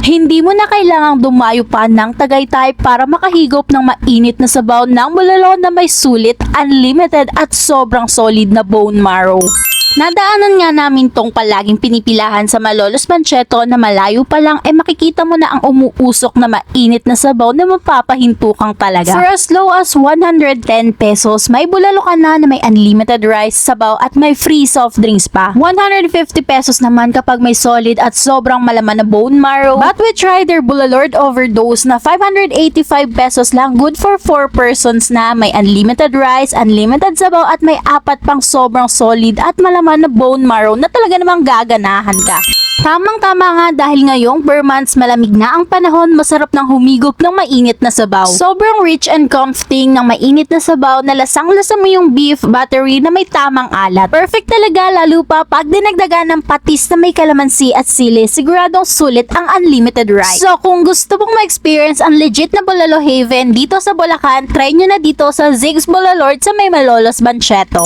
Hindi mo na kailangang dumayo pa ng Tagaytay para makahigop ng mainit na sabaw ng bulalo na may sulit, unlimited at sobrang solid na bone marrow. Nadaanan nga namin tong palaging pinipilahan sa Malolos Panchetto na malayo pa lang ay makikita mo na ang umuusok na mainit na sabaw na mapapahintukang talaga. For as low as 110 pesos, may bulalo ka na may unlimited rice, sabaw at may free soft drinks pa. 150 pesos naman kapag may solid at sobrang malaman na bone marrow. But we tried their Bulalord Overdose na 585 pesos lang, good for 4 persons na may unlimited rice, unlimited sabaw at may apat pang sobrang solid at malaman na bone marrow na talaga namang gaganahan ka. Tamang-tama nga dahil ngayong months malamig na ang panahon, masarap ng humigop ng mainit na sabaw. Sobrang rich and comforting ng mainit na sabaw na lasang-lasa mo yung beef buttery na may tamang alat. Perfect talaga lalo pa pag dinagdagan ng patis na may kalamansi at sili, siguradong sulit ang unlimited rice. So kung gusto mong ma-experience ang legit na Bulalo Haven dito sa Bulacan, try nyo na dito sa Zig's Bulalord sa may Malolos Panchetto.